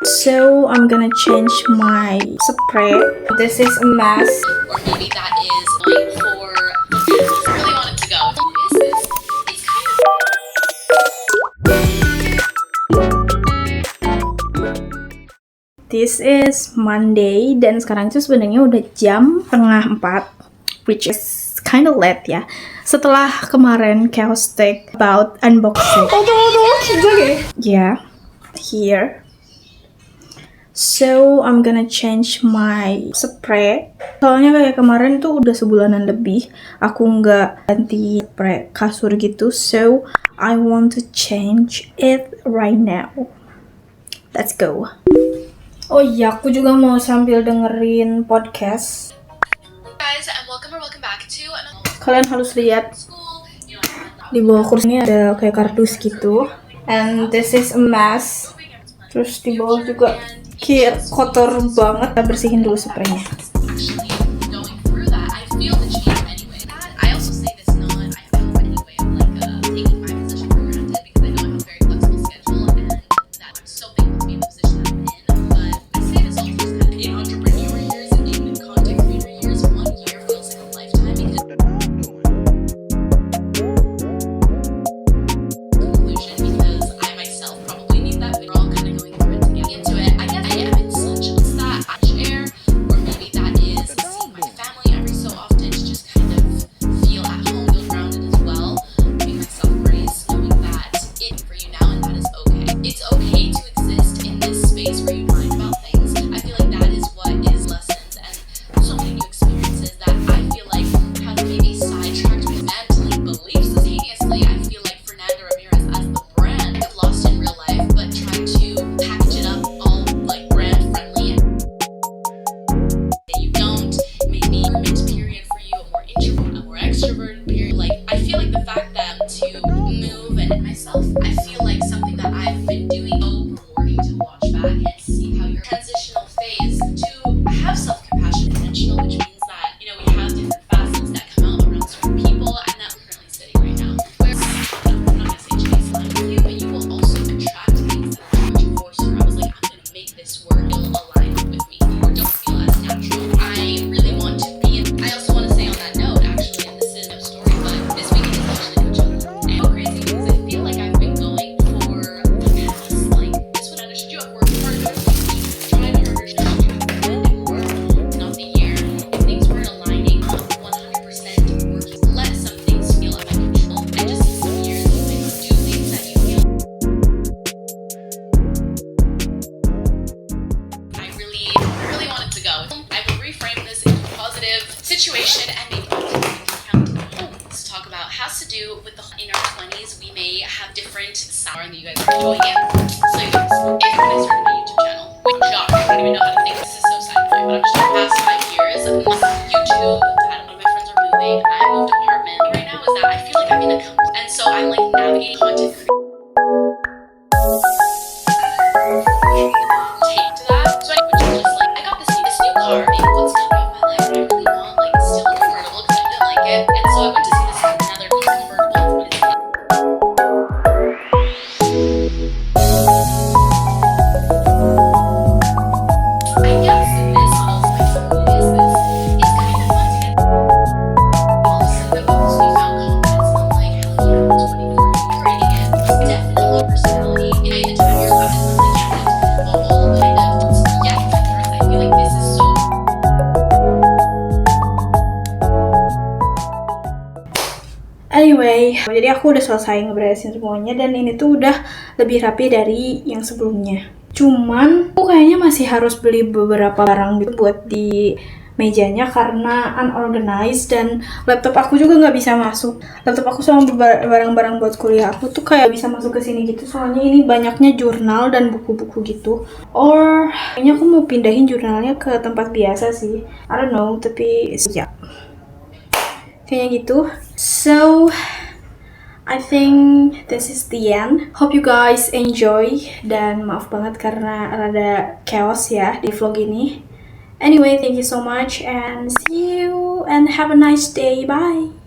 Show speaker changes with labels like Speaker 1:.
Speaker 1: So I'm gonna change my spray. This is a mess.
Speaker 2: Or maybe that is going for really wanted to go. It's kind of
Speaker 1: This is Monday dan sekarang itu sebenarnya udah jam 3:30, which is kind of late ya. Setelah kemarin chaotic about unboxing. Yeah, here. So I'm gonna change my spray. Soalnya kayak kemarin tuh udah sebulanan lebih aku nggak ganti spray kasur gitu. So I want to change it right now. Let's go. Oh iya, aku juga mau sambil dengerin podcast.
Speaker 2: guys, and welcome back to another
Speaker 1: Kalian harus lihat
Speaker 2: school.
Speaker 1: di bawah kursi ini ada kayak kardus gitu. And this is a mess. Terus di bawah juga kayak kotor banget. Kita bersihin dulu spraynya.
Speaker 2: Actually going through that, I feel the change anyway. I also say this not I don't have any way of taking my position for granted because I know I have a very flexible schedule and that I'm so thankful to be in the position I'm in. But I say this also just kind of in entrepreneur years and in content creator years, 1 year feels like a lifetime because conclusion because I myself probably need that. We're all kind of going through it to get into it. I guess I am in such that air, or maybe that is seeing my family every so often to just kind of feel at home, feel grounded as well. Giving myself grace, knowing that it's for you now and that is okay. It's okay to exist in this space where you mind about things. I feel like that is what is lessons and so many new experiences that I feel like have maybe sidetracked me mentally, beliefs instantaneously. I feel like Fernando Ramirez as the brand I've lost in real life, but trying to package it up all like brand friendly and you don't maybe mid period for you, a more introvert, a more extroverted period. Like I feel like the fact that to move and myself, I feel like something that I've been doing so rewarding to watch back and see how your transitional phase to have self-compassion intentional, which means that we have different facets that come out around certain people and that we're currently sitting right now. Where I'm not gonna say chase line with you, but you will also attract things that are too forced or I was like, I'm gonna make this work, it'll align with me or don't feel as natural. I really want to be I also want to say on that note actually, and this is no story, but this weekend is actually Coachella. And it's crazy because I feel like I've been going for the past like this one should you have worked harder, tried harder, should have and more, not the year. If things weren't aligning 100% working, let some things feel out of control. And just in some years you may do things that you feel I really wanted to go. I will reframe this into a positive situation and maybe count home. Let's talk about has to do with in our 20s we may have different sour and you guys are enjoying it. So you guys, if when I started my YouTube channel, I'm shocked. I don't even know how to think this is so sci-fi, but I'm just the past 5 years of YouTube. One of my friends are moving. I moved apartment. Right now is that I feel like I'm in a company, and so I'm like navigating content take to that. So I which is just like I got this new car. Maybe what's coming in my life that I really want, like still a convertible because I didn't like it. And so I went to see this another convertible, but it's I guess this also my phone is this. It's kind of fun to get all of a sudden this newfound confidence. I'm like, hell yeah, I'm 24, creating it. It's definitely personality. And the time you're left is like all kind of I feel like this is so
Speaker 1: Anyway, jadi aku udah selesai ngeberesin semuanya dan ini tuh udah lebih rapi dari yang sebelumnya. Cuman aku kayaknya masih harus beli beberapa barang gitu buat di mejanya karena unorganized dan laptop aku juga nggak bisa masuk. Laptop aku sama barang-barang buat kuliah aku tuh kayak bisa masuk ke sini gitu. Soalnya ini banyaknya jurnal dan buku-buku gitu. Or kayaknya aku mau pindahin jurnalnya ke tempat biasa sih. I don't know, tapi ya. Kayaknya gitu. So I think this is the end. Hope you guys enjoy dan maaf banget karena rada chaos ya di vlog ini. Anyway, thank you so much and see you and have a nice day. Bye.